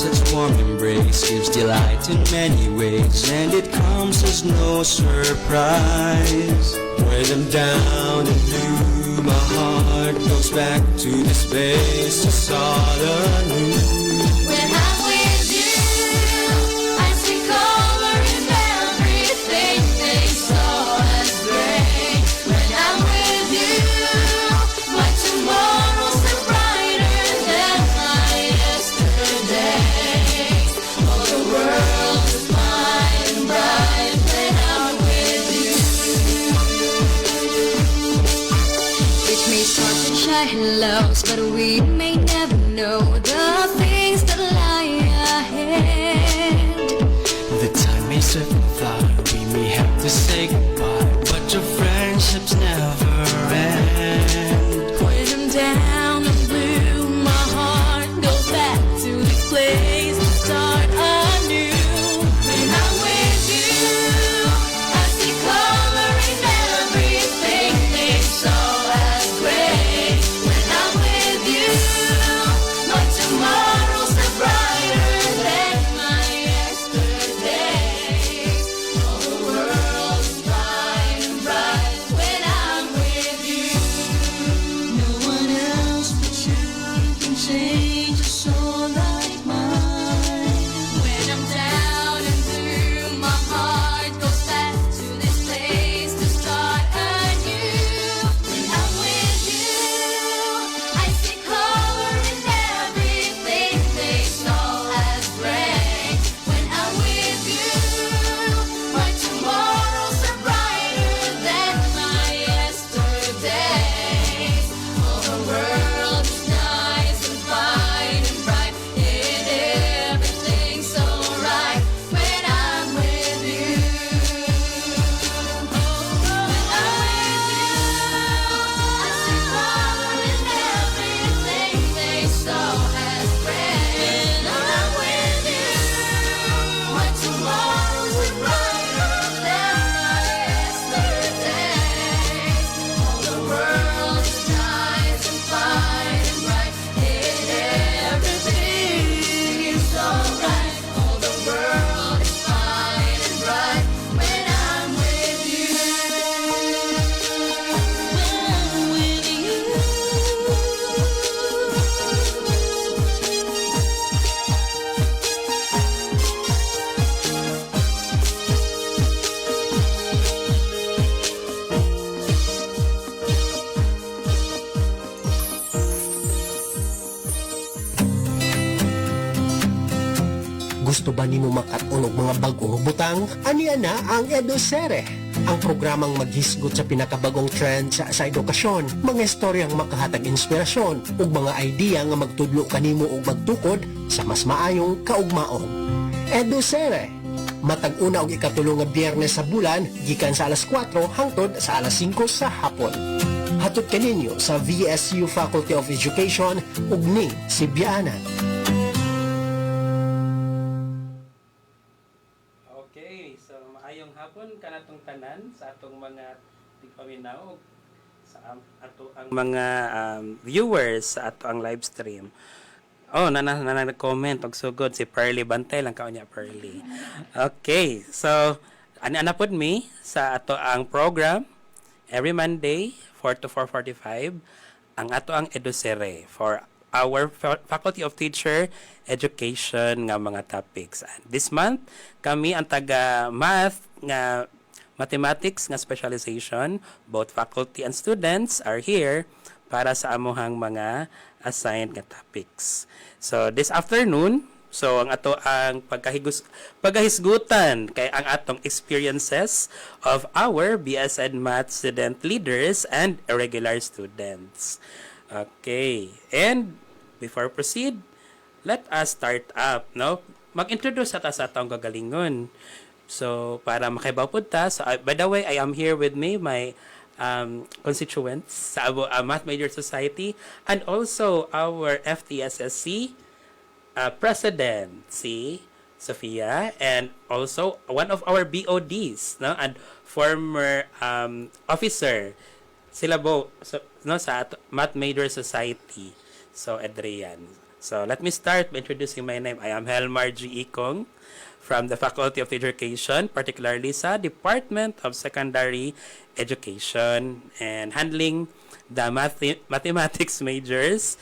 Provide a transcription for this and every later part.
such warm embrace gives delight in many ways, and it comes as no surprise. When I'm down and blue, my heart goes back to this place to start anew. When I'm with you, I see color in everything they saw as gray. When I'm with you, my tomorrows are brighter than my yesterdays. All the world is fine and bright when I'm with you. It may start to shine lows, but we may never know the things that lie ahead. The time may slip and fly, we may have to say goodbye, but your friendships never end. When I'm down and blue, my heart goes back to this place to start anew. When I'm with you, I see color in everything they saw as gray. When I'm with you, my tomorrows are brighter than my yesterdays. All the world is fine and bright when I'm with you. No one else but you can change a soul like mine. When I'm down and blue, my heart goes back to this place to start anew. When I'm with you, I see color in everything they saw as gray. When I'm with you, my tomorrows are brighter than my yesterdays. All the world is nice and fine and bright, and everything's so right when I'm with you. When I'm with you, I see color in everything they saw as gray. When I'm with you, my tomorrows are brighter than my yesterdays. All the world is nice and fine and bright, and everything is alright. All the world is fine and bright when I'm with you. When I'm with you. Gusto ba nimo makatunog mga bag-ong butang? Aniya na ang EduSere, ang programang maghisgot sa pinakabagong trend sa edukasyon, mga istoryang makahatag inspirasyon ug mga idea nga magtudlo kanimo og magtukod sa mas maayong kaugmaon. EduSere, matag una og ikatulo nga Biyernes sa bulan gikan sa alas 4 hangtod sa alas 5 sa hapon. Hatod kaninyo sa VSU Faculty of Education ug ni si Bianan. Okay, so maayong hapon kanatong tanan sa atong mga tigpaminaw sa ato ang mga viewers sa ato ang live stream. Oh, nag-comment og sugod si Pearly Bantay lang kaon niya Pearly. Okay, so ana pod mi sa ato ang program every Monday 4 to 4:45 ang ato ang EduSere for our Faculty of Teacher Education nga mga topics. And this month, kami ang taga-math nga mathematics nga specialization. Both faculty and students are here para sa amuhang mga assigned nga topics. So, this afternoon, so ang ato ang pagkahisgutan kay ang atong experiences of our BSN Math student leaders and irregular students. Okay. And before proceed, let us start up, no? Mag-introduce sa atong gagalingon. So, para makibaw po ta. So, by the way, I am here with me, my constituents sa Math Major Society and also our FTSSC President, si Sofia, and also one of our BODs, no? And former officer, sila bo, so, no, sa Math Major Society. So, Adrian. So let me start by introducing my name. I am Helmar G. Ikong from the Faculty of Education, particularly sa Department of Secondary Education and handling the mathematics majors,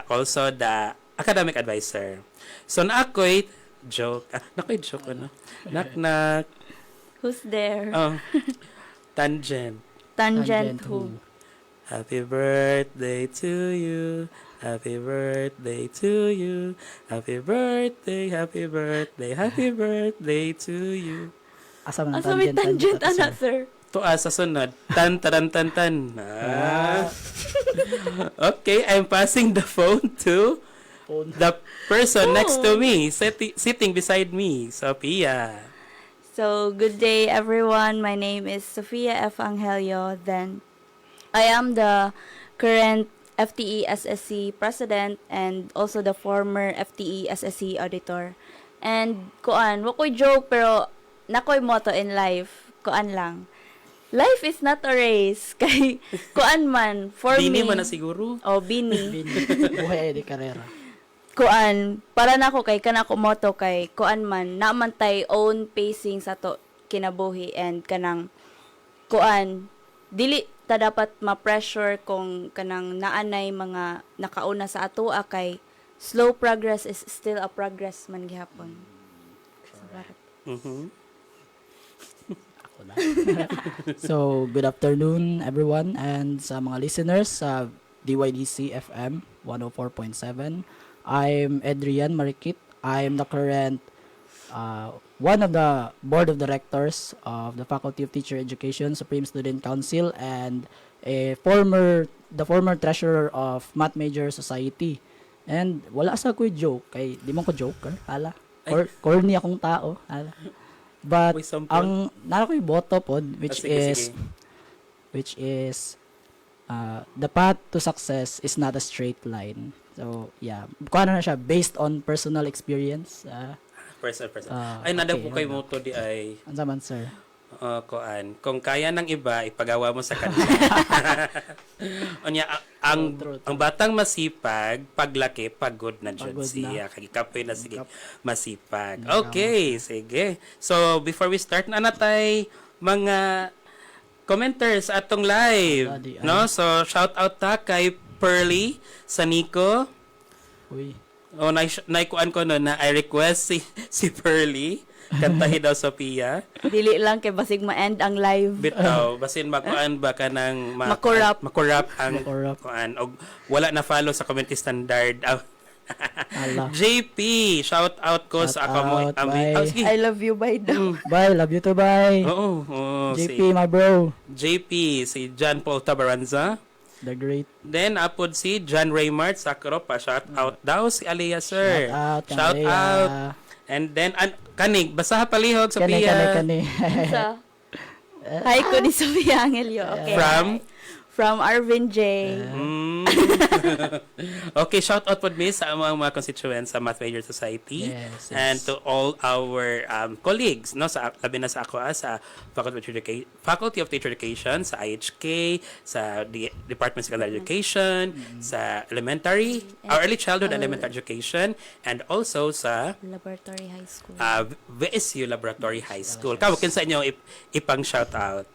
also the academic advisor. So na ako'y joke. Nako'y joke ano? Knock knock. Who's there? Oh, tangent. Tangent who? Happy birthday to you. Happy birthday to you. Happy birthday, happy birthday, happy birthday to you. Asa man ang Asa may tangent, at anak, sir? Tuwa sa sunod. Tan, taran, tan, tan. Okay, I'm passing the phone to phone. the person next to me, sitting beside me, Sophia. So, good day, everyone. My name is Sofia F. Angelio. Then, I am the current FTE SSC president and also the former FTE SSC auditor. And, wako'y joke, pero nako'y motto in life. Lang. Life is not a race. Kay, man, for Bini me. mo na siguro. Oh, bini. Buhay ay di karera. Para na ako kay kanako motto kay man naman tay own pacing sa to kinabuhi and kanang dili ta dapat ma-pressure kung kanang naanay mga nakauna sa atoa kay slow progress is still a progress man gihapon. Mhm. Ako na. So, good afternoon everyone and sa mga listeners sa DYDC FM 104.7. I'm Adrian Marikit. I'm the current one of the board of directors of the Faculty of Teacher Education, Supreme Student Council, and the former treasurer of Math Major Society. And wala sa ko'y joke, kay di mo ko joker, hala. Corny akong tao, hala. But Uy, sampol. ang nara ko'y boto pod, which Sige. the path to success is not a straight line. So, yeah. Kuha na siya based on personal experience. Person. Ah, Ay, nada okay, po kay ano. moto di ay Ano naman, sir? kung kaya ng iba, ipagawa mo sa kanila. Onya, True. ang batang masipag, paglaki, pagod na dyan Pagod siya. na. Kagikapoy na sige, masipag. Ikaw. Okay, sige. So, before we start na natay, mga commenters sa atong live. Daddy, No? So, shout out ta kay Pearly Sanico. Uy. O, naikuan ko no na I request si Pearly. Kantahin daw Sophia. Dili lang kay basig ma-end ang live. Bitaw, basin makuan ba ka ng Makurap. makurap ang Makurap. kuan og wala na follow sa community standard. Ala. JP, shout out ko Shout sa ako mo. out, bye. I love you, bye daw. Bye, love you too, bye. Oo, JP, my bro. JP, si John Paul Tabaranza. The great. Then, apod si John Raymart Sakro pa. Shout out daw si Aliyah, sir. Shout out. And then, kanig, basaha palihog, Sophia. Kani. So, hi ko ni Sofia Angelio. Okay. From Arvin J. Mm. Okay, shout out po mi sa mga constituents sa Math Major Society Yes. and to all our colleagues no sa labi na sa ako sa Faculty of Teacher Education, sa IHK, sa Department of Secondary Education, sa elementary, our early childhood and elementary education, and also sa Laboratory High School. VSU Laboratory High School. Kamu kin sa inyo ipang shout out.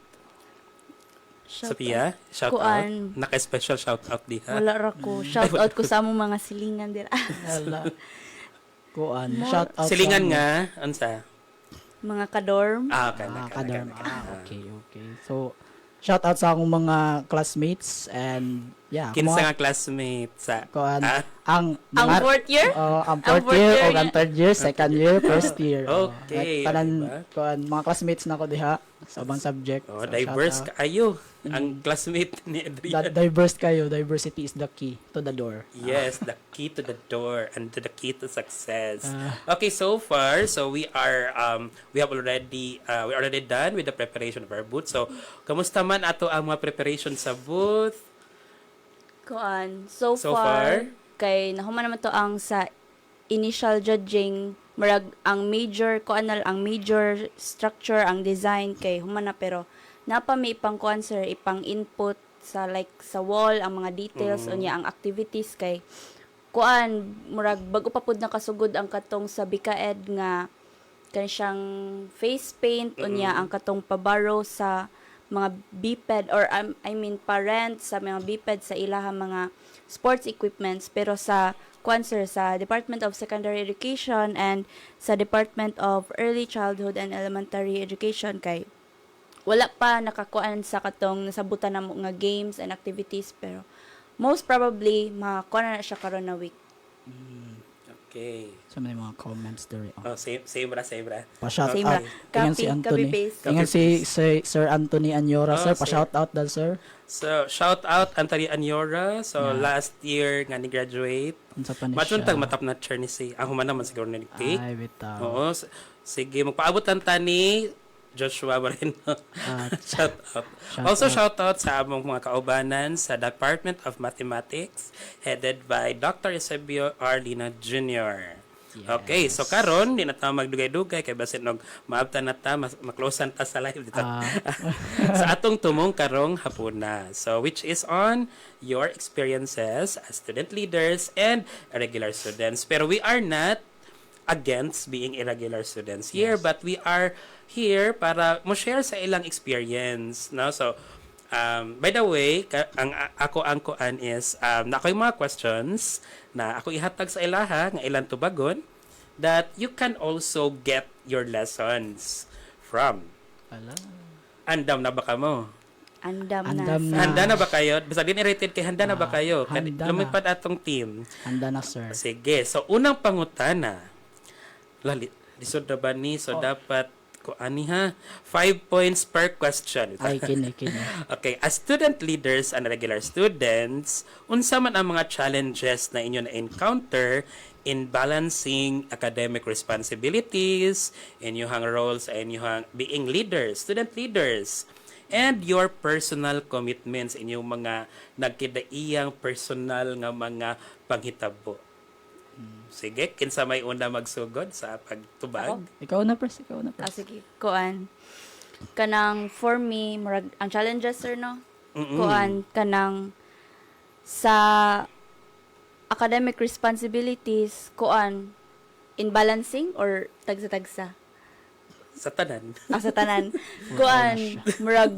Sophia, shout out. Naka-special shout out diha. Wala ra ko. Shout out ko sa among mga silingan dira. Ala. Kuan. Shout out. Silingan sa- nga, unsa? Mga kadorm. Kadarm. Okay. So, shout out sa akong mga classmates and yeah. Kinsa nga classmate sa Kuan. Ah? Ang fourth year? Ang Ang fourth fourth year year o niya. ang third year, second year, first year. Okay, Tanan, diba? kuan, mga classmates na ko diha sa ubang subject. Oh, So, diverse shout out. kaayo. Ang classmate ni Adrian. Diverse kayo. Diversity is the key to the door. Yes, the key to the door and to the key to success. Okay, so far, so we have already done with the preparation of our booth. So, kamusta man ato ang mga preparation sa booth? Kuan. So So far, far? kay nahuman naman to ang sa initial judging murag ang major structure, ang design kay human na pero napa may ipang kuan sir, ipang input sa like sa wall ang mga details unya ang activities kay kuan murag bago pa pud nakasugod ang katong sa Bikaed nga kan siyang face paint unya ang katong pabaro sa mga biped or I mean parents sa mga biped sa ilahang mga sports equipments pero sa kuan sir sa Department of Secondary Education and sa Department of Early Childhood and Elementary Education kay wala pa nakakuan sa katong nasabutan na mo nga games and activities pero most probably makakuan na siya karon na week. Okay. Sa may mga comments diri. Oh, same ra. Pa-shout Same out. ra. Ingan si Copy, Anthony. copy-paste. Ingan si Sir Anthony Anyora, Oh, sir. sir. Pa-shout out dal, sir. So, shout out Anthony Anyora. So, last year nga ni-graduate. Unsa pa ni Matuntag siya? matap na chair ni si. Ang human naman siguro na nag-take. Ay, bitaw. Oo. Sige, magpaabot lang tani Joshua Moreno. Shout out. Also, shout out sa among mga kaubanan sa Department of Mathematics headed by Dr. Eusebio R. Lina Jr. Okay, so karon di na ta magdugay-dugay kay basin og maabtan na ta maklosan ta sa live dito. Sa atong tumong karong hapuna. So which is on your experiences as student leaders and irregular students. Pero we are not against being irregular students here, but we are here para mo share sa ilang experience, no? So by the way, ako ang kuan is na ako'y mga questions na ako ihatag sa ilaha nga ilang tubagon that you can also get your lessons from. Ala. Andam na ba ka mo? Andam na. Andam sa- na. Handa na ba kayo? Basta din rated kay handa na ba kayo? handa na. Lumipad atong team. Handa na, sir. Sige. So, unang pangutana. Lisod na ba ni? So, dapat ko ani ha? 5 points per question. Ay, kini. Okay. As student leaders and regular students, unsa man ang mga challenges na inyo na-encounter in balancing academic responsibilities, inyong roles, and inyong being leaders, student leaders, and your personal commitments, inyong mga nagkidaiyang personal nga mga panghitabo. Sige, kinsa may una magsugod sa pagtubag? Ikaw na, pres. sige, kuan. Kanang for me, murag ang challenges sir no. Kuan kanang sa academic responsibilities, kuan in balancing or tagsa-tagsa. Sa tanan. Sa tanan. Kuan murag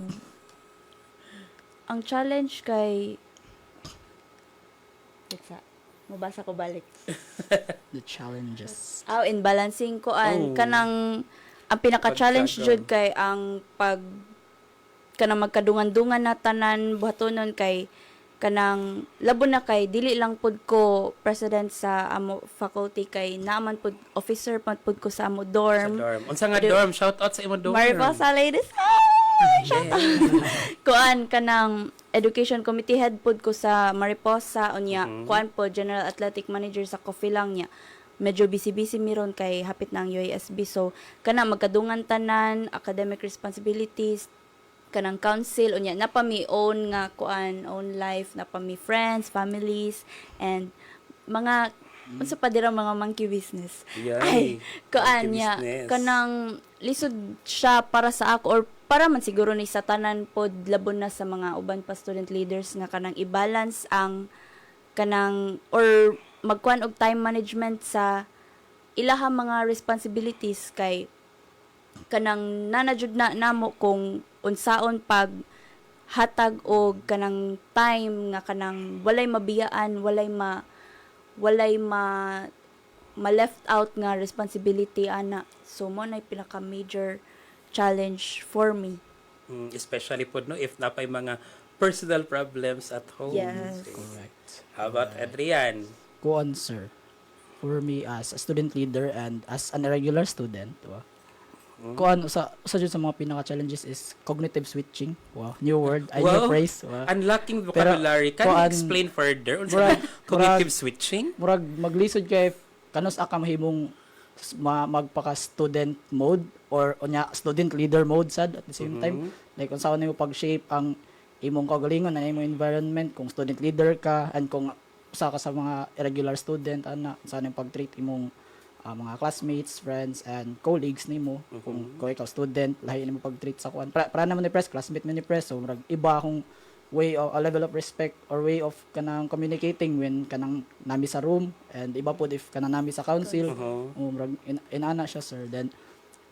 ang challenge kay Letsa. Mabasa ko balik. The challenges. In balancing Oh. kuan kanang ang pinaka-challenge Pagkadong. jud kay ang kanang magkadungan-dungan na tanan buhatonon kay kanang labo na kay dili lang pud ko president sa amo faculty kay naaman pud officer man pud ko sa amo Sa dorm. dorm. Unsa nga Di- dorm? Shout out sa imo dorm. Mariposa ladies. Kuan kanang education committee head pud ko sa Mariposa unya kuan po general athletic manager sa Coffee lang niya. Medyo busy miron kay hapit na ang UASB so kanang magkadungan tanan academic responsibilities kanang council unya napami own nga kuan own life napami friends families and mga unsa pa dira mga monkey business. Yay. Ay kuan Monkey niya business. kanang lisod siya para sa ako or para man siguro ni sa tanan pod labon na sa mga uban pa student leaders nga kanang i-balance ang kanang or magkuan og time management sa ilaha mga responsibilities kay kanang nanajud na namo kung unsaon pag hatag og kanang time nga kanang walay mabiyaan walay left out nga responsibility ana so mo na pinaka major challenge for me. Especially po, no, if napay mga personal problems at home. Yes. Correct. How about Adrian? Kuan, sir. For me, as a student leader and as an irregular student, kuan, sa jud sa mga pinaka-challenges is cognitive switching. Wow, new word. I new phrase. Wow. Unlocking vocabulary. Can you kuan- explain further? Unsa cognitive switching? Murag maglisod kay kanos aka mahimong magpaka-student mode or unya student leader mode sad at the same time. Like kung saan nimo pag-shape ang imong kaugalingon na imong environment kung student leader ka and kung usa ka sa mga irregular student ana saan nimo pag-treat imong mga classmates, friends and colleagues nimo kung ikaw student lahi nimo pag-treat sa kuan para naman ni press classmate man ni press so murag iba akong way of a level of respect or way of kanang communicating when kanang nami sa room, and iba pod if kanang nami sa council. Murag inana siya, sir. Then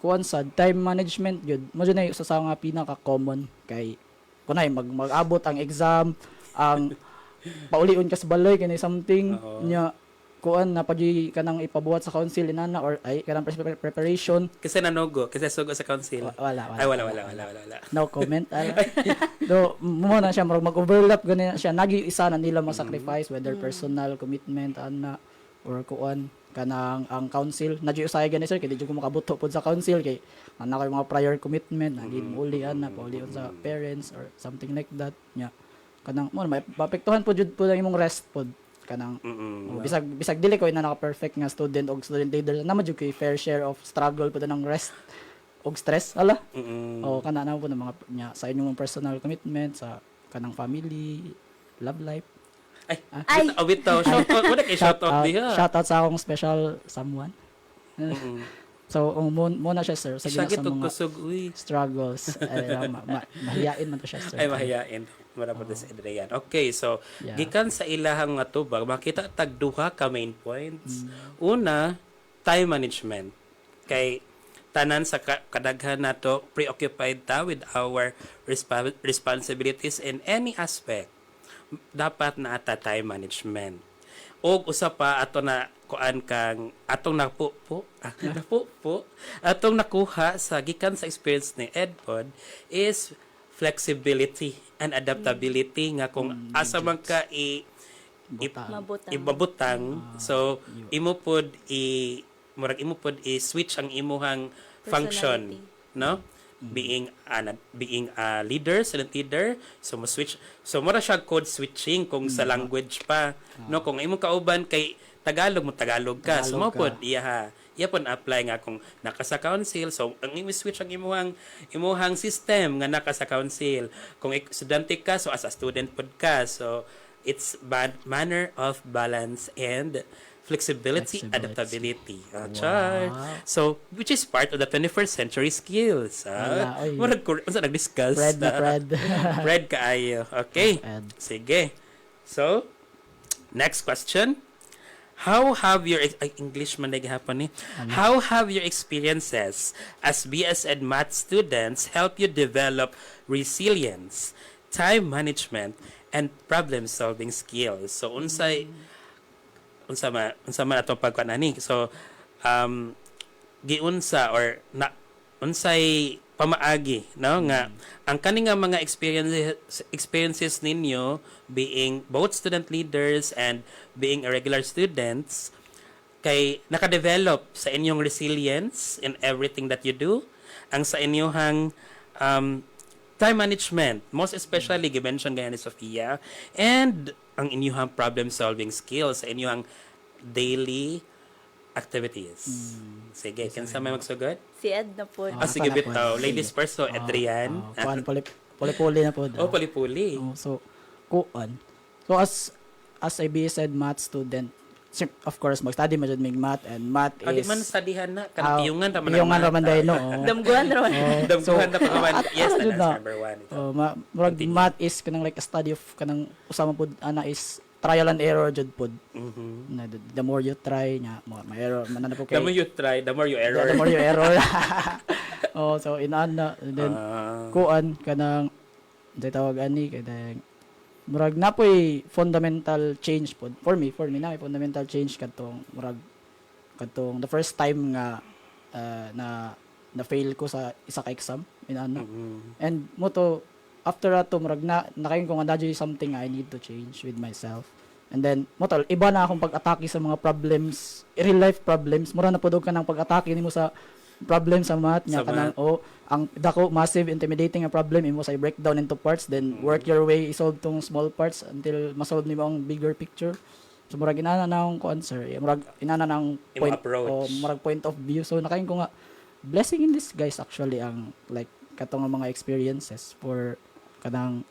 kuan sad time management gyud mo na yung sa mga pinaka common kay kunay mag-abot ang exam, ang paulion ka sa balay kanay something nya kuan na pagi kanang ipabuhat sa council inana or ay kanang preparation. Kasi nanugo, kasi sugo sa council. Wala. Ay, wala. No comment. Do mo na siya mag-overlap gani siya, nagi isa na nila ma-sacrifice whether personal commitment ana or kuan kanang ang council nadyo usay gani sir kay di jud ko makabuto pod sa council kay ana kay mga prior commitment naging ulian na paulion sa parents or something like that nya kanang mo may mapektuhan pod jud pod ang imong rest pod kanang bisag dili ko ina naka-perfect nga student og student leader na jud kay fair share of struggle pod ng rest og stress ala o kana na po ng mga nya sa inyong personal commitment sa kanang family, love life. Ay, bitaw. Shout out. Wala kay shout out diha. Shout out sa akong special someone. So, muna siya, sir. Sa Sakit sa og mga kusog, uy. struggles. Mahiyain man to siya, sir. Ay, mahiyain. Wala po sa Adrian. Okay, so, Yeah. gikan sa ilahang nga tubag, makita tagduha ka main points. Una, time management. Kay tanan sa kadaghan nato preoccupied ta with our responsibilities in any aspect. Dapat na ata time management. Og usa pa ato na kuan kang atong napupo atong nakuha sa gikan sa experience ni Edpod is flexibility and adaptability nga kung asa man ka ibabutang so imo pod murag imo pod i-switch ang imuhang function, no? Being a leader, silent leader, so mo switch, so mura siya code switching kung sa language pa, no? Kung imong kauban kay Tagalog mo Tagalog ka, so mo pod iya pon apply nga kung naka sa council, so ang imo switch ang imuhang system nga naka sa council. Kung estudyante ka, so as a student pod ka, so it's manner of balance and flexibility, adaptability. Char. So, which is part of the 21st century skills. Murag ko, unsa nag-discuss? Fred. Fred kaayo. Okay. Sige. So, next question. How have your English man gihapon ni? How have your experiences as BS Ed Math students help you develop resilience, time management, and problem-solving skills? So, unsa man atong pagkuan ani, so giunsa or na unsay pamaagi, no, nga ang kaning nga mga experiences ninyo being both student leaders and being regular students kay naka-develop sa inyong resilience in everything that you do, ang sa inyong time management, most especially gimension gaya ni Sofia, and ang inyong problem-solving skills sa inyong daily activities. Sige, kinsa may magsugod? Si Ed na po. Sige, bitaw. Ladies first, so Adrian. Kuan puli na po. Oh, puli-puli. So, kuan. So, as a BSED math student, of course, mag-study mo dyan may math, and math is... Di man studyhan na. Kanapiyungan raman. Piyungan raman dahil, no? Damguhan raman. Damguhan na pa naman. Yes, yun that's na. number one. Murag math is kanang like a study of kanang usama pod ana is trial and error jud pod. Na the more you try nya may error man na po kay. The more you try, the more you error. The more you error. So inana then kuan kanang tawag ani kay murag napoy fundamental change pod for me na fundamental change kadtong the first time nga na fail ko sa isa ka exam inana. And mo to after ato murag nakain ko nga dadyo something I need to change with myself. And then mo to iba na akong pag-atake sa mga problems, real life problems. Mura na pud ka nang pag-atake nimo sa problem sa math nya kanang ang dako massive intimidating nga problem imo sa breakdown into parts, then work your way isolve tong small parts until masolve nimo ang bigger picture. So murag inana na akong answer, murag inana na ang point o murag point of view. So nakain ko nga blessing in disguise actually ang like katong mga experiences for kanang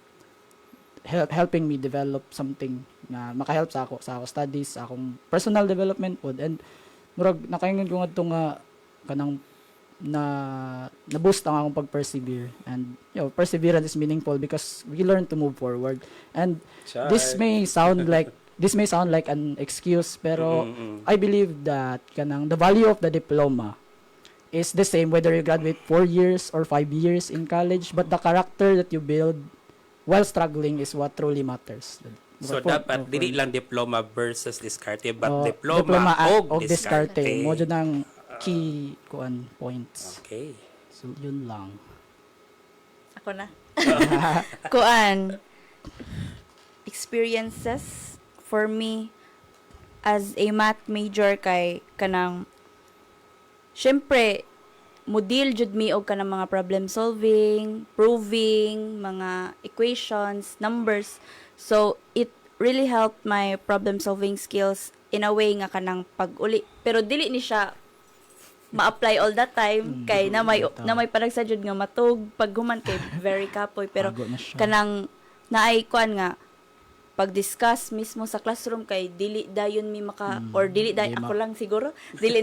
helping me develop something na makahelp sa ako studies, sa akong personal development pod. And murag nakaingon ko ngadto nga kanang na-boost ang akong pag-persevere. And, perseverance is meaningful because we learn to move forward. And this may sound like an excuse, pero I believe that the value of the diploma is the same whether you graduate 4 years or 5 years in college, but the character that you build while struggling is what truly matters. So dapat dili lang diploma versus diskarte, but diploma og diskarte. Mo dyan ang key points. Okay. So yun lang. Ako na. Kuan. Experiences for me as a math major kay kanang syempre mo deal jud mi og kanang mga problem solving, proving, mga equations, numbers. So it really helped my problem solving skills in a way nga kanang pag-uli. Pero dili ni siya ma-apply all the time kay na may panagsadyod nga matug paghuman kay very kapoy pero kanang naay kuan nga pag-discuss mismo sa classroom kay dili dayon mi or dili dayon ako lang siguro dili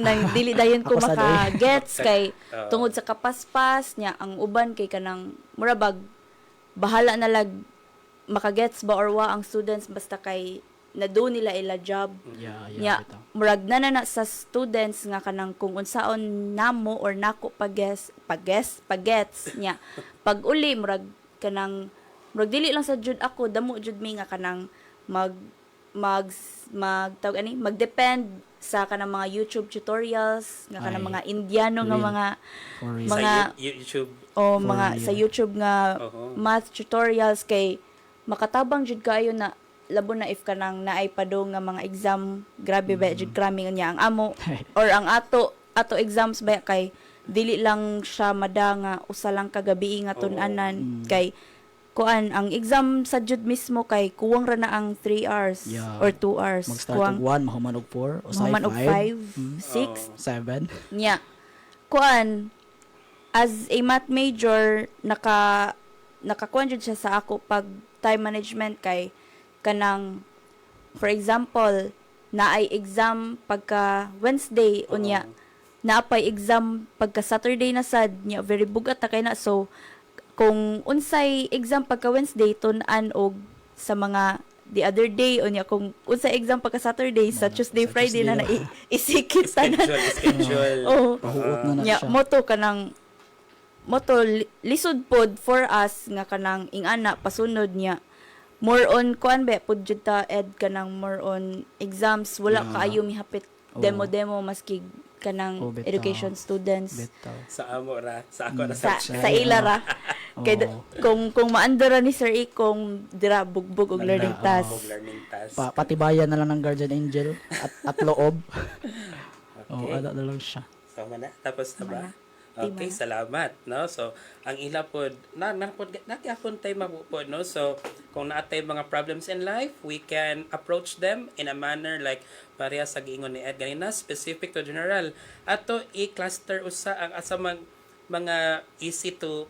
dayon ko maka gets kay tungod sa kapaspas nya ang uban kay kanang murabag bahala na lag maka-gets ba or wa ang students basta kay nado nila ila job nya murag na sa students nga kanang kung unsaon namo or nako pagets nya pag uli murag kanang murag dili lang sa jud ako damo jud mi nga kanang magdepend sa kanang mga YouTube tutorials nga kanang mga Indiano nga mga YouTube sa YouTube nga math tutorials kay makatabang jud kayo na labo na if kanang naay padong nga mga exam grabe ba jud cramming niya ang amo or ang ato exams ba kay dili lang siya mada nga usa lang kagabi nga tun-anan kay kuan ang exam sa jud mismo kay kuwang ra na ang 3 hours or 2 hours mag-start og 1 mahuman og 4 mahuman og 5 6 7 nya kuan as a math major nakakuan jud siya sa ako pag time management kay kanang for example naay exam pagka Wednesday unya naapay exam pagka Saturday na sad nya very bugat ta kay na so kung unsay exam pagka Wednesday tun-an og sa mga the other day unya kung unsay exam pagka Saturday sa Tuesday Friday na isikit tanan schedule pahuot na nya siya moto kanang lisod pod for us nga kanang ingana pasunod niya more on kuan ba pud jud ta ed kanang more on exams wala kaayo mihapit demo maski kanang education students sa amo ra sa ako ra sa ila ra kay kung maandara ni Sir Ikong dira bugbog og learning task patibayan na lang ng guardian angel at loob ada na lang siya so mana tapos na ba. Okay, salamat, no? So, ang ila pod nakiapon tay mabupod, no? So, kung naatay mga problems in life, we can approach them in a manner like pareha sa giingon ni Ed ganina, specific to general. Ato i-cluster usa ang asamang mga easy to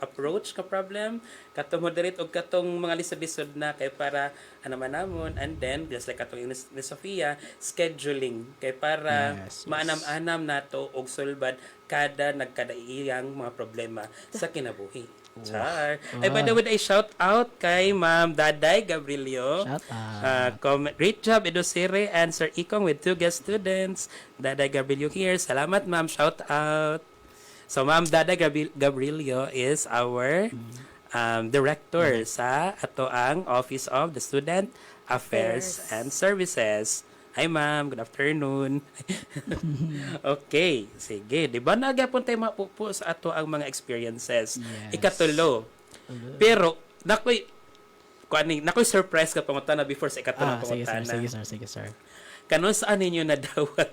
approach ka problem katong moderate og katong mga lisod-lisod na kay para man namon and then just like katong ni Sofia scheduling kay para maanam-anam nato og sulbad kada nagkadaiyang mga problema sa kinabuhi. Char. Ay, by the way, I shout out kay Ma'am Daday Gabrielio. Shout out. Great job, Edosire and Sir Ikong with 2 guest students. Daday Gabrielio here. Salamat, Ma'am. Shout out. So, Ma'am Daday Gabrielio is our director sa ato ang Office of the Student Affairs and Services. Hi, Ma'am. Good afternoon. Okay. Sige. Di ba nagyapon tayo mapupo sa ato ang mga experiences? Yes. Ikatulo. Pero, nakoy surprise ka pangutana before sa ikatulo pangutana. Sige, sir. Kanon saan ninyo nadawat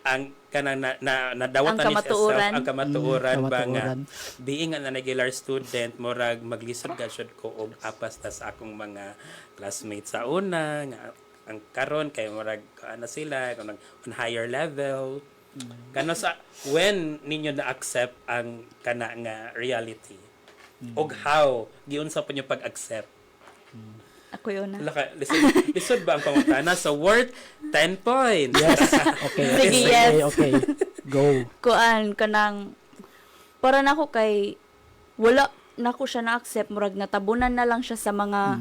ang kanang nadawat ang kamatuoran ba nga being an regular student murag maglisod gashod ko og apas ta sa akong mga classmates sa una nga ang karon kay murag ana sila kung on higher level kano sa when ninyo na accept ang kana nga reality og how giunsa po niyo pag-accept Ako yun na. Lisod ba ang pangutana? So, worth 10 points. Yes. Okay. Sige, okay, yes. Okay. Go. Kuan kanang para nako kay wala nako siya na-accept murag natabunan na lang siya sa mga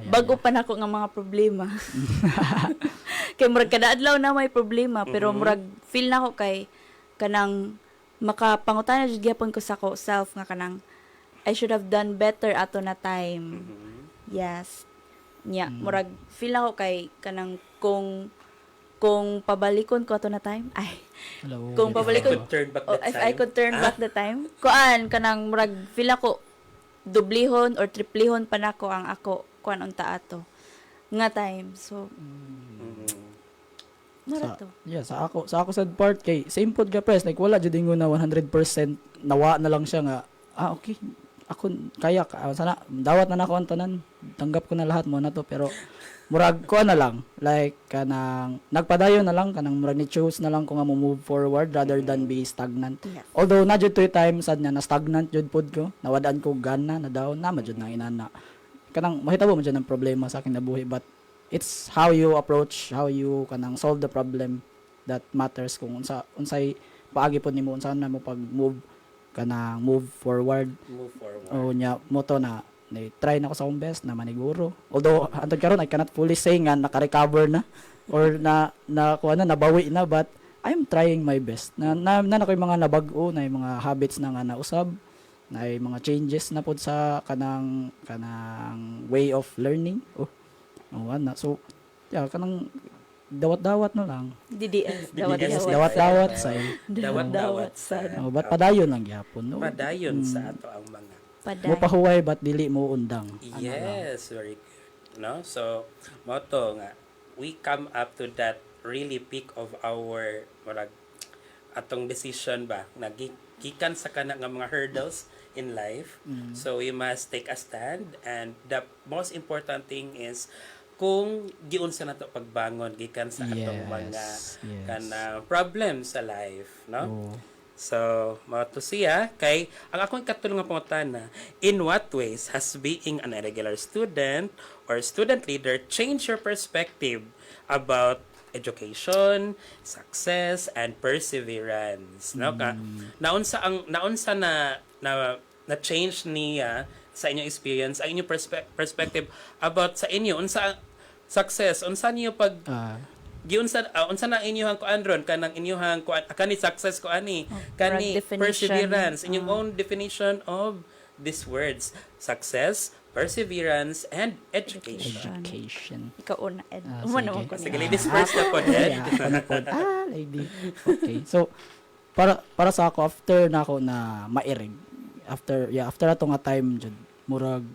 bago pa nako nga mga problema. Kay murag kada adlaw na may problema pero murag feel nako kay kanang makapangutana jud gyapon ko sa ko self nga kanang I should have done better ato na time. Yes. Nya, murag feel ako kay kanang kung pabalikon ko ato na time. Ay. Hello. Kung If I pabalikon could turn back the if time. I could turn back the time. Kuan kanang murag feel ako dublihon or triplihon pa nako ang ako kuan unta ato nga time. So mura to. Yeah, sa ako sad part kay same pod ka press like wala jud ingon na 100% nawa na lang siya nga okay ako kaya sana dawat na nako ang tanan tanggap ko na lahat mo na to pero murag ko na lang like kanang nagpadayon na lang kanang murag ni choose na lang ko nga mo move forward rather than be stagnant. Yes. Although na jud 2 times sad na stagnant jud pod ko nawadaan ko gana na daw na jud na inana kanang mahitabo man jud ang problema sa akin na buhi but it's how you approach how you kanang solve the problem that matters kung unsay paagi pod nimo unsa na mo pag move kanang move forward. O nya moto na try na ko sa akong best na maniguro. Although antod karon I cannot fully say nga naka-recover na or na kuha na nabawi na but I'm trying my best. Na ko'y mga nabag-o na mga habits na nga nausab, na mga changes na pod sa kanang way of learning. Na. So yeah, kanang dawat-dawat na lang. DDS. Dawat-dawat sa Dawat-dawat sa ba't padayon lang gyapon no. padayon sa ato ang mga Mo pahuway ba't dili mo undang. yes, very good. No? So, moto nga, we come up to that really peak of our murag atong decision ba na gikan sa kana nga mga hurdles in life. So, we must take a stand and the most important thing is kung giunsa nato pagbangon gikan sa atong mga kana problems sa life, no? So, mao to siya kay ang akong katulong nga pangutana, in what ways has being an irregular student or student leader changed your perspective about education, success, and perseverance? No ka naunsa na change niya sa inyong experience, ang inyong perspective about sa inyo unsa success, unsa niyo pag giunsa unsa na inyong kuan ron kanang inyong kuan kani success ko ani kani perseverance inyong own definition of these words success, perseverance, and education. Ikaw una, Ed. Sige, ladies first na po, Ed. Lady. Okay. So, para sa ako, after na ako na mairig, after ato nga time, jud murag,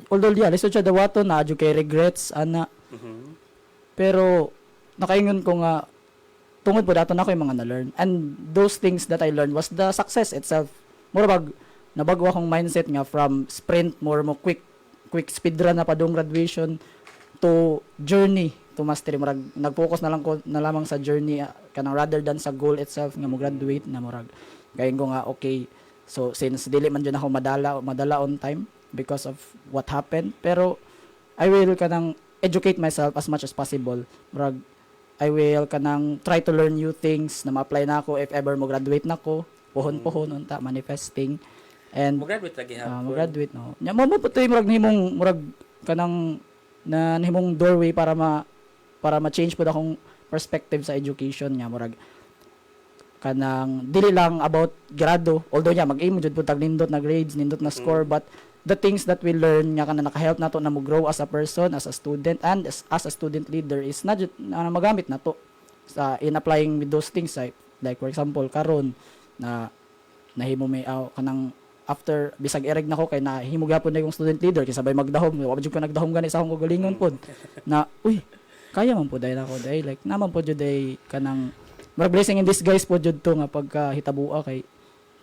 although, lisod siya dawato na, adyo kay regrets, ana. Pero, nakaingon ko nga, tungod po dato na ako yung mga na-learn. And those things that I learned was the success itself. Murag, nabago akong mindset nga from sprint more mo quick speedrun na padung graduation to journey to mastery. Murag nag-focus na lang ko na lamang sa journey kanang rather than sa goal itself nga mo graduate na murag kayon ko nga okay, so since dili man jud ako madala on time because of what happened, pero I will kanang educate myself as much as possible. Murag I will kanang try to learn new things na ma-apply na ako if ever mo graduate na ko, pohon unta manifesting. And Mo-graduate lagi hapon. Mo-graduate, no. Nya mo putoy murag nahimong murag kanang na nahimong doorway para ma-change pud akong perspective sa education nya murag kanang dili lang about grado, although nya mag-aim jud pud tag nindot na grades, nindot na score, but the things that we learn nya kanang naka-help nato na mo grow as a person, as a student, and as a student leader is na jud na magamit nato sa in applying with those things like for example karon na nahimo may kanang after bisag ereg nako kay nahimo gyapon na yung student leader kay sabay magdahom wa jud ko nagdahom gani sa akong kagalingon pod na uy kaya man pud ako dai like naman pod jud ay kanang murag blessing in disguise pod jud to nga pagka hitabua kay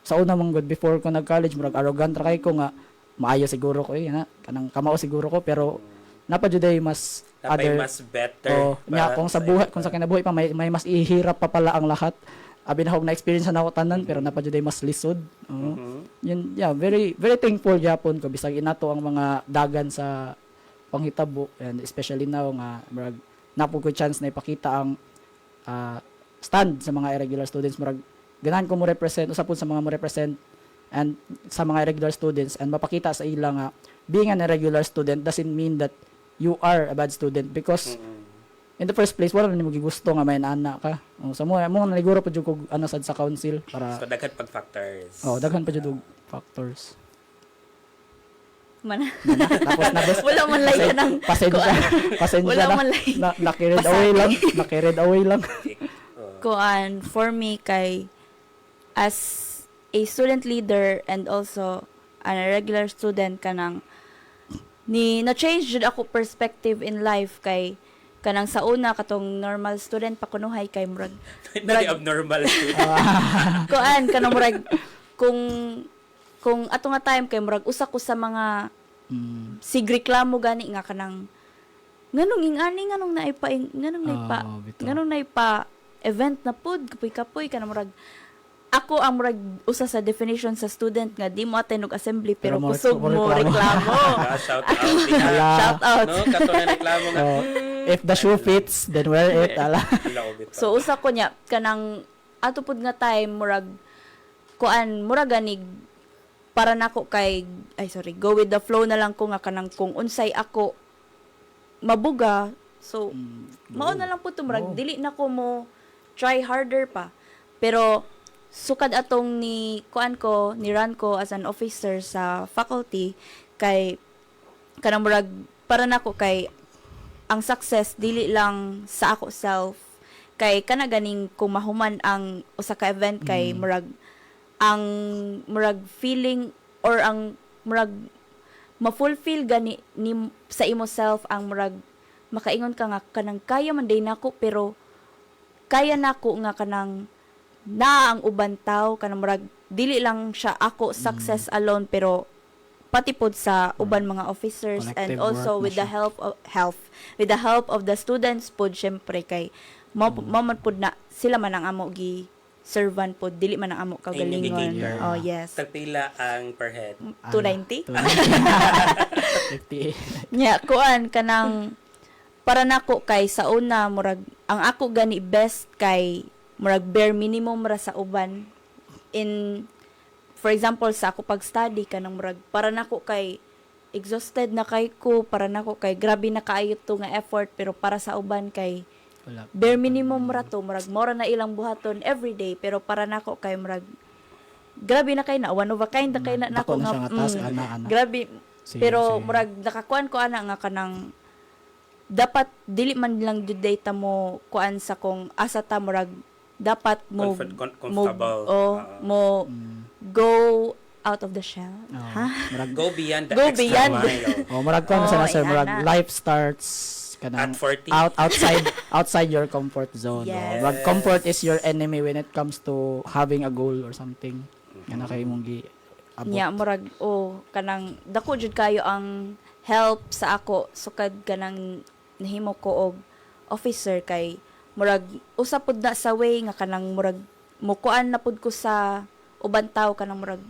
sa una man god before ko nag college murag arrogant ra kay ko nga maayo siguro ko na kanang kamao siguro ko pero napa jud ay mas napay mas better nya kung sa buhay kung sa kinabuhi pa may mas ihirap pa pala ang lahat abi na na experience na ako tanan pero napajuday mas lisod. Yun very very thankful gyapon ko bisag inato ang mga dagan sa panghitabo, and especially now nga murag napod ko chance na ipakita ang stand sa mga irregular students, murag ganahan ko mo represent usapon sa mga mo represent and sa mga irregular students, and mapakita sa ila nga being an irregular student doesn't mean that you are a bad student, because in the first place wala na nimo gigusto nga may anak ka. Sa mo naliguro pa jud ko ano sad sa council para So daghan pag factors. daghan pa jud og factors. Man. Tapos na Wala man lang yan ang pasensya Wala na, man lang. na-carried away lang. Kuan for me kay as a student leader and also an regular student kanang na change jud ako perspective in life kay kanang sa una katong normal student pa kunuhay kay murag Not abnormal student. kuan kanang murag kung ato nga time kay murag usa ko sa mga sigreklamo gani nga kanang nganong ingani nganong naipa bitaw. nganong naipa event na pud kapoy kanang murag ako ang murag usa sa definition sa student nga di mo attend og assembly pero Pero mo kusog mo reklamo. Shout out. Shout out. No, katong reklamo nga. If the shoe fits, then wear it. So usa ko nya kanang ato pud nga time murag kuan murag ganig para nako kay go with the flow na lang ko nga kanang kung unsay ako mabuga so mao na lang pud murag dili na ko mo try harder pa pero sukad atong ni run ko as an officer sa faculty kay kanang murag para nako kay ang success dili lang sa ako self kay kana ganing kung mahuman ang usa ka event kay murag ang murag feeling or ang murag ma-fulfill gani ni sa imo self ang murag makaingon ka nga kanang kaya man day nako pero kaya nako nga kanang na ang uban taw kanang murag dili lang siya ako success alone pero pati pod sa uban mga officers and Collective also work with na the with the help of the students pod syempre kay mo man pod na sila man ang amo gi servant pod dili man ang amo kagalingon. Indicator. Oh yes. Tagpila ang per head. 290. 58. Nya kuan kanang para nako kay sa una murag ang ako gani best kay murag bare minimum ra sa uban in for example sa ako pag-study kanang murag para nako kay exhausted na kay ko para nako kay grabe na kaayo to nga effort pero para sa uban kay Wala. bare minimum ra to murag mora na ilang buhaton every day pero para nako kay murag grabe na kay na one of a kind na kay na nako Dako na siya nga task, ana. grabe Sige, pero sige. murag nakakuan ko ana nga kanang dapat dili man lang jud data mo kuan sa kung asa ta murag dapat mo Comfortable. mo go out of the shell ha Murag Go beyond the Go extra beyond. mile. murag ko sa sir, murag ana. life starts kanang At 40. outside your comfort zone. Yes. Murag comfort is your enemy when it comes to having a goal or something. Nga kay mong gi abot. nya murag kanang dako jud kayo ang help sa ako sukad kanang nahimo ko og officer kay murag usa pud na sa way nga kanang murag mukuan na pud ko sa uban tawo kanang murag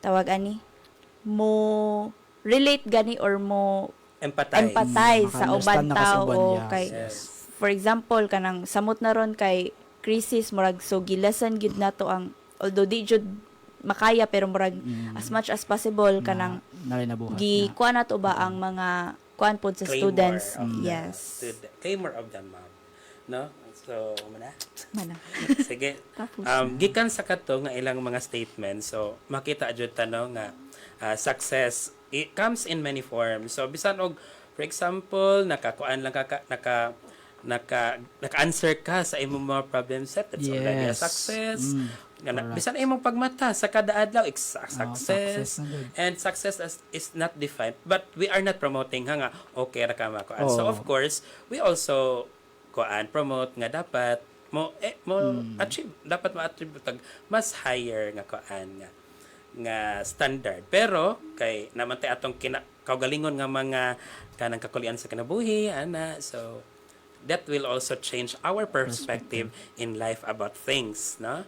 tawag ani mo relate gani or mo empathize sa uban Maka-understand na ka sa tao uban, yeah. kay Yes. for example kanang samot na ron kay crisis murag so gilesan gid nato ang although di jud makaya pero murag as much as possible kanang nabuhat. gi kuan nato ba ang mga kuan pod sa students yes Claymore of the mom. No? So, mana? mana Sige. Tapos Gikan sa kato nga ilang mga statements. So, makita jud tanong nga success it comes in many forms. So, bisan og for example, nakakuan lang ka naka-answer ka sa imong mga problem set. That's already a Yes. success. Correct. Bisan imong pagmata sa kada adlaw, success. success na good. And success is not defined. But we are not promoting nga okay ra ka makuan. So, of course, we also promote nga dapat mo achieve dapat ma-attribute mas higher nga nga standard pero kay naman tay atong kaugalingon nga mga kanang kakulian sa kinabuhi ana so that will also change our perspective in life about things no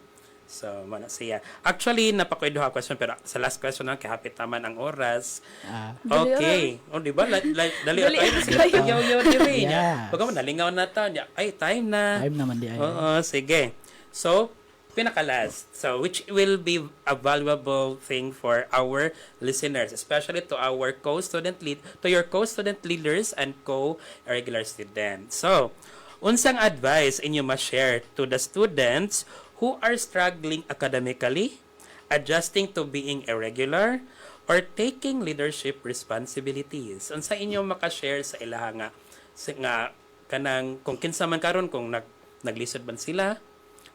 So, mana siya. Actually, napakweduha question, pero sa last question na, kahapit naman ang oras. Ah, Okay. O, di ba? Dali Dali tayo. Sige, tayo. yo diri. Yes. Pagka mo, nalingaw na to. Ay, time na. time naman di ay. Oo, sige. So, pinaka-last. So, which will be a valuable thing for our listeners, especially to our to your co-student leaders and co-regular students. So, unsang advice inyo ma-share to the students who are struggling academically, adjusting to being irregular, or taking leadership responsibilities? Unsa inyo maka-share sa ilaha nga kanang kung kinsa man karon kung naglisod man sila,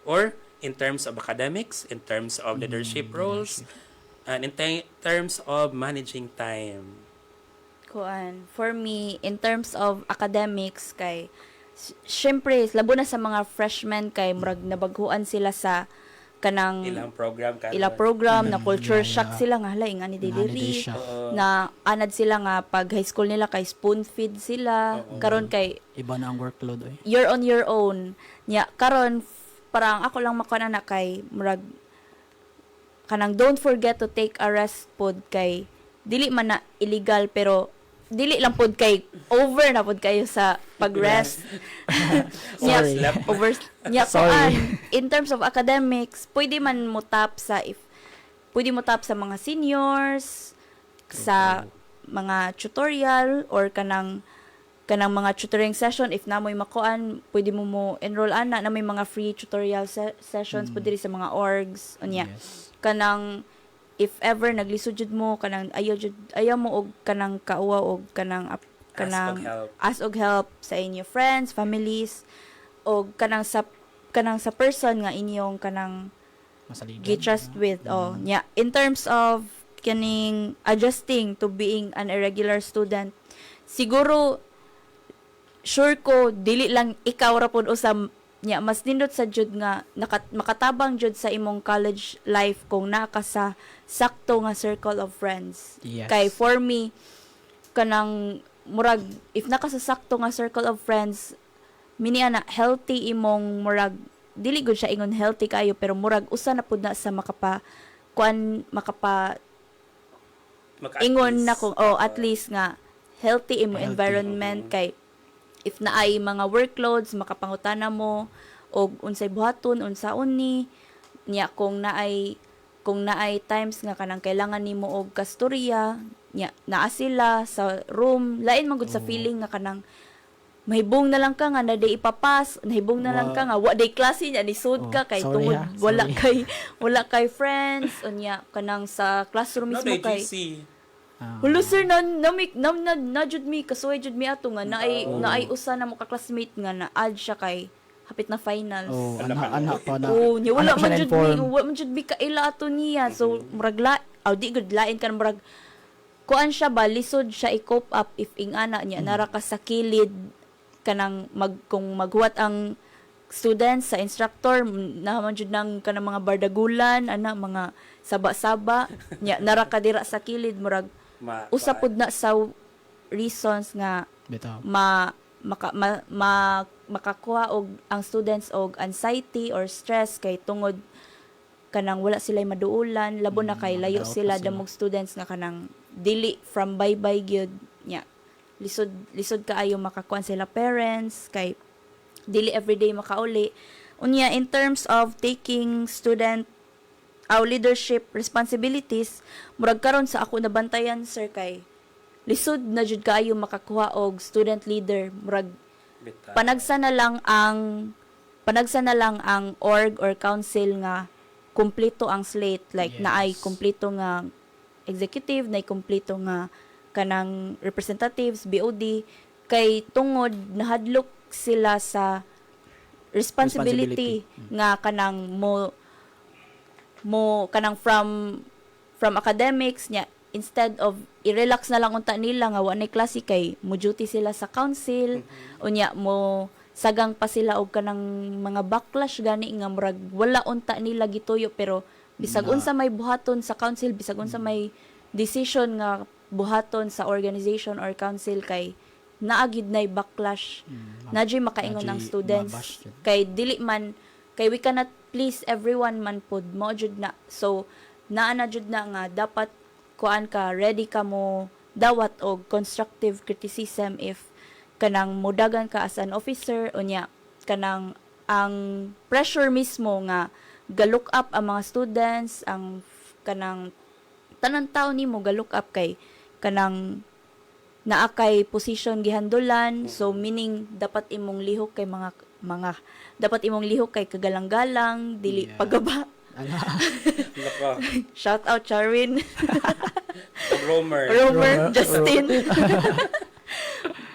or in terms of academics, in terms of leadership roles, and in terms of managing time. For me, in terms of academics, kay, syempre, labo na sa mga freshmen, kay, murag nabaghuan sila sa kanang Ilang program karon. ila program na culture shock sila nga hala ingani didiri na anad sila nga pag high school nila kay spoon feed sila karon kay Iba na ang workload oy. you're on your own nya karon parang ako lang makuha na kay murag kanang don't forget to take a rest pod kay dili man na illegal pero dili lang pod kay over na pod kayo sa pag-rest. Nya, Sorry. nya Sorry. in terms of academics, pwede man mo tap sa mga seniors, sa mga tutorial or kanang mga tutoring session if namoy makuan pwede mo enroll ana na may mga free tutorial sessions pwede rin sa mga orgs unya Yes. kanang if ever naglisod jud mo kanang ayaw mo og kanang kauwa og kanang ask og help sa inyo friends, families og kanang sa person nga inyong kanang Masaligan. gi-trust with nya in terms of kaning adjusting to being an irregular student siguro sure ko dili lang ikaw ra pod usam nya mas nindot sa jud nga makatabang jud sa imong college life kung naa ka sa sakto nga circle of friends. Yes. Kay for me kanang murag if naka sa sakto nga circle of friends mini ana healthy imong murag dili gud siya ingon healthy kayo pero murag usa na pud na sa makapa ingon na kung at least nga healthy imo Healthy, environment kay if naay mga workloads makapangutana mo og unsay buhaton unsaon ni nya kung naay times nga kanang kailangan nimo og kastorya nya naa sila sa room lain man gud sa feeling nga kanang mahibong na lang ka nga na day ipapas nahibong na lang ka nga wa day klase nya nisud ka kay sorry, tungod ha? wala kay friends unya kanang sa classroom No, mismo kay GC. Hulo sir na jud mi kasuway jud mi ato nga naay usa na mo ka classmate nga na add siya kay hapit na finals. Oh, anak pa na. Oh, nya wala anak siya man jud na-inform. mi, wala man jud mi kaila ato niya. So murag di gud lain kan murag kuan siya ba lisod siya i-cope up if ing ana niya nara ka sa kilid kanang kung maghuwat ang students sa instructor naman jud nang kanang mga bardagulan ana mga saba-saba nya nara ka dira sa kilid murag usapod na sa reasons nga Bitaw. makakuha og ang students og anxiety or stress kay tungod kanang wala sila maduulan labo na kay layo doubt sila pa sila. damog students nga kanang dili from bye gyud nya lisod kaayo makakuan sila parents kay dili everyday makauli unya in terms of taking student our leadership responsibilities murag karon sa ako nabantayan sir kay lisod na jud kaayo makakuha og student leader murag panagsa na lang ang org or council nga kumpleto ang slate like Yes. naay kumpleto nga executive naay kumpleto nga kanang representatives BOD kay tungod nahadlok sila sa responsibility. Nga kanang mo kanang from academics nya instead of i-relax na lang unta nila nga wa nay klase kay mo duty sila sa council unya mo sagang pa sila og kanang mga backlash gani nga murag wala unta nila gituyo pero bisag unsa may buhaton sa council bisag unsa may decision nga buhaton sa organization or council kay naagid nay backlash nadjay makaingon ang Nadjay students mabash yun. kay dili man kay we cannot please everyone man pod mo jud na. So naa na jud na nga dapat kuan ka, ready ka mo dawat og constructive criticism if kanang mudagan ka as an officer unya kanang ang pressure mismo nga ga-look up ang mga students, ang kanang tanan tawo nimo ga-look up kay kanang naa kay position gihandulan. So meaning dapat imong lihok kay mga dapat imong lihok kay kagalang-galang dili Yeah. pagaba. Nako. Shout out Charwin. Romer. Romer, Justin.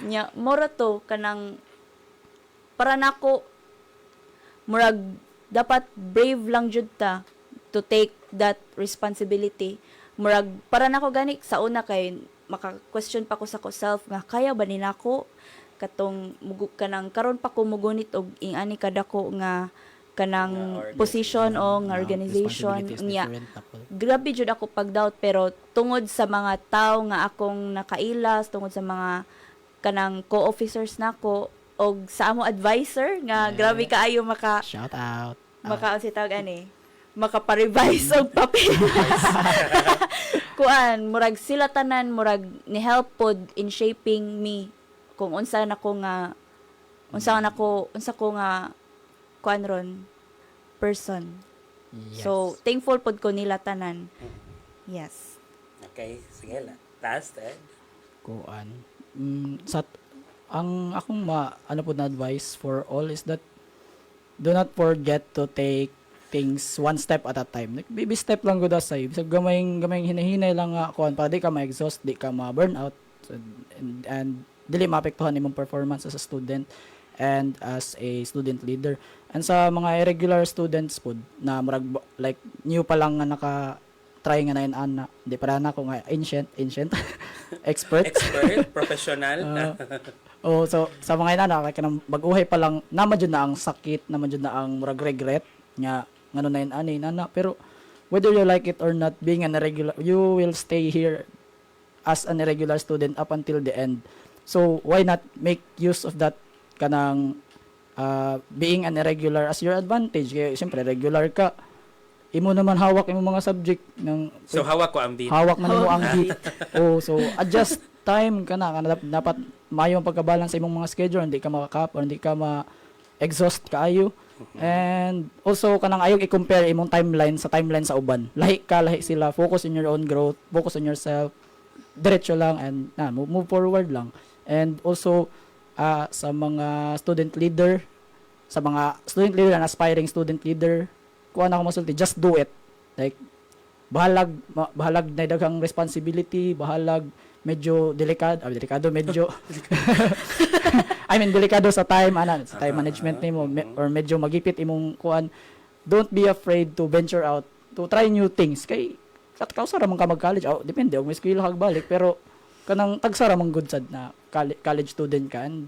Nya, mora to kanang para nako murag dapat brave lang jud ta to take that responsibility. Murag para nako gani sa una kay maka-question pa ko sa ko self nga kaya ba ni nako katong kanang karon pa ko mugunit og ingani kadako nga kanang Nga position o nga organization nya. Grabe jud ako pag-doubt pero tungod sa mga tao nga akong nakailas, tungod sa mga kanang co-officers nako og sa amo advisor nga Yeah. grabe kaayo Shout out. si tawag ani makapa-revise og papel. Kuan murag sila tanan murag ni help pod in shaping me kung unsa ko nga kuan ron person. Yes. So thankful pod ko nila tanan. Yes. Okay, sige la. Last, Ed. Kuan. Ang akong ano po na advice for all is that do not forget to take things one step at a time. Like, baby step lang gud asay. Bisag gamayng hinahinay lang nga kuan para di ka ma-exhaust, di ka ma-burn out, so, and dili maapektuhan imong performance as a student and as a student leader. And sa mga irregular students po na murag like new pa lang nga naka try nga na ana, di para na ako nga ancient expert. Professional. Oh, so sa mga inana kay kanang bag-uhay pa lang naman jud na ang sakit, naman jud na ang murag regret nga ngano na ani nana, pero whether you like it or not, being an irregular, you will stay here as an irregular student up until the end. So why not make use of that kanang being an irregular as your advantage? Kaya siyempre regular ka, imo naman hawak imo mga subject ng So hawak ko ang beat. hawak man mo ang beat. Oh, so adjust time ka na dapat mayo ang pagkabalance sa imong mga schedule, hindi ka makakap or hindi ka ma-exhaust kaayo. And also kanang ayog i-compare imong timeline sa uban. Lahi sila, focus on your own growth, focus on yourself. Diretso lang and move forward lang. And also sa mga student leader and aspiring student leader, kuha na ako masulti, just do it. Like bahalag na daghang responsibility, bahalag medyo delikado medyo I mean delikado sa time sa time management nimo or medyo magipit imong kuan. Don't be afraid to venture out, to try new things kay kausa ra man ka mag-college. Depende og may eskwela kag balik, pero kanang tagsa ra man good sad na college student ka, and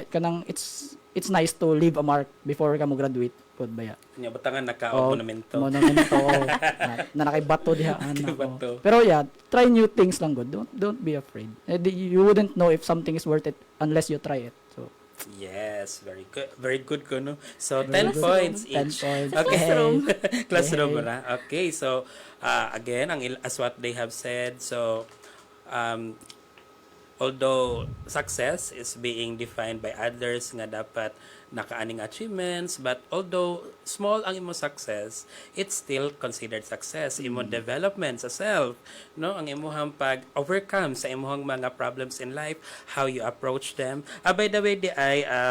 kanang it's nice to leave a mark before ka mo graduate pod baya. Nya batangan naka monumento. Monumento. na nakaibato diha Bato. Pero yeah, try new things lang good. Don't be afraid. You wouldn't know if something is worth it unless you try it. So Yes, very good. Very good ko, no? So, Very 10 good. points 10 each. points. Okay. Classroom. Classroom Yay. na. Okay, so, again, as what they have said, so, although success is being defined by others nga dapat nakaaning achievements, but although small ang imo success, it's still considered success. Imo development sa self, no? Ang imuhang pag-overcome sa imuhang mga problems in life, how you approach them. By the way,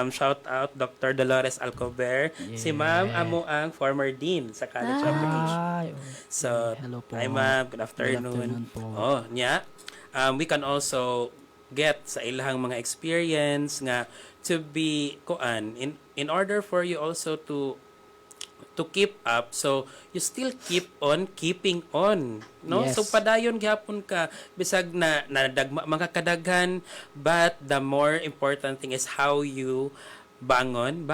shout out Dr. Dolores Alcover. Si ma'am, amo ang former dean sa College of Education. Ay, So, hello po. hi ma'am, good Good afternoon. afternoon po. Oh, nya. We can also get sa ilahang mga experience nga to be kuan in order for you also to keep up, so you still keep on keeping on, no? Yes. So padayon gyapon ka bisag na dagma mga kadaghan, but the more important thing is how you bangon,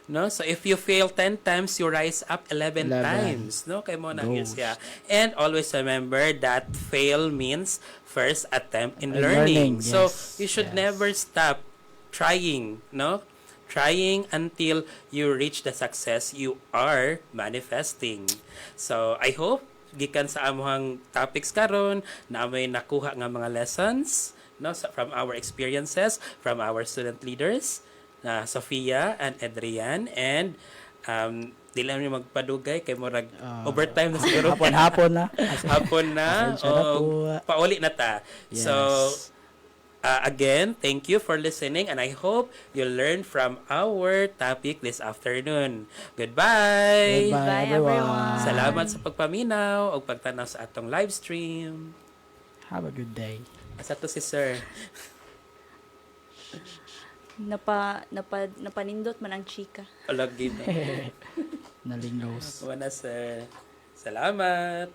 no? So if you fail 10 times, you rise up 11 times, no? Kay mo na Go. siya. And always remember that fail means first attempt in In learning. learning, So yes, you should yes. never stop trying, no? trying until you reach the success you are manifesting. So, I hope gikan sa amuhang topics karon na may nakuha nga mga lessons no from our experiences, from our student leaders na Sofia and Adrian, and di lang yung magpadugay kay murag overtime na siguro. Hapon na. Hapon na. Pasensya na po. Pauli na ta. Yes. So, again, thank you for listening, and I hope you learn from our topic this afternoon. Goodbye! Goodbye, Bye, everyone. Salamat sa pagpaminaw o pagtanaw sa atong live stream. Have a good day. Asa to si Sir? Napanindot man ang chika. Alagi na. Naling Rose. Wana, Sir. Salamat!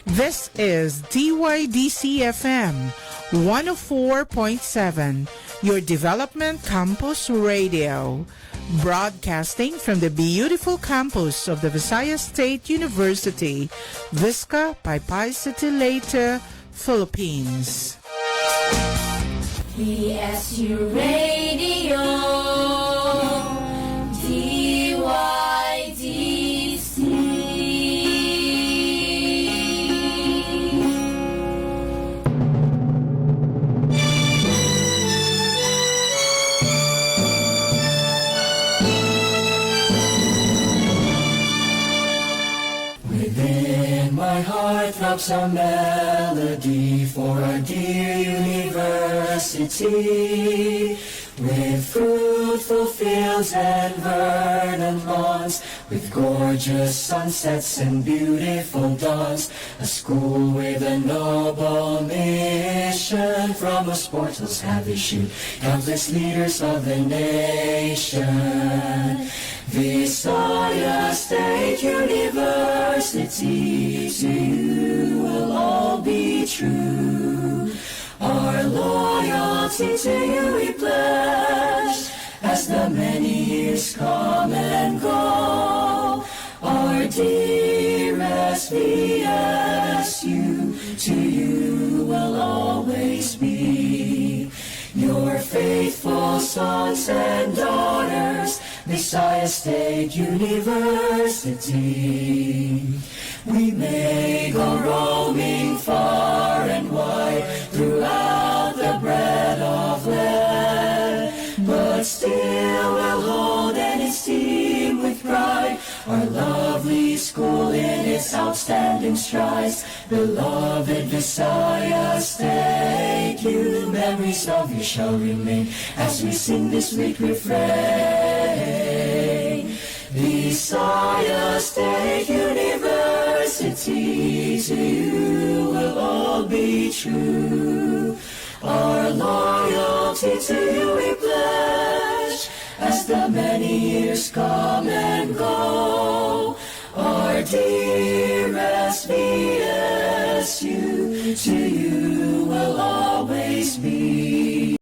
This is DYDC FM 104.7, your development campus radio, broadcasting from the beautiful campus of the Visayas State University, Visca Paipay City, Leyte, Philippines. PSU Radio, DYDC. Within my heart throbs a melody for our dear university. With fruitful fields and verdant lawns, with gorgeous sunsets and beautiful dawns, a school with a noble mission. From whose portals have issued countless leaders of the nation. Visayas State University, to you will all be true. Our loyalty to you we pledge, as the many years come and go. Our dearest VSU, to you will always be. Your faithful sons and daughters, Visayas State University. We may go roaming far and wide throughout the breadth of land, but still we'll hold and esteem with pride our lovely school in its outstanding strides. Beloved Visayas State, you memories of you shall remain as we sing this sweet refrain. Visayas State University, to you will all be true. Our loyalty to you we pledge, as the many years come and go. Our dearest VSU, to you will all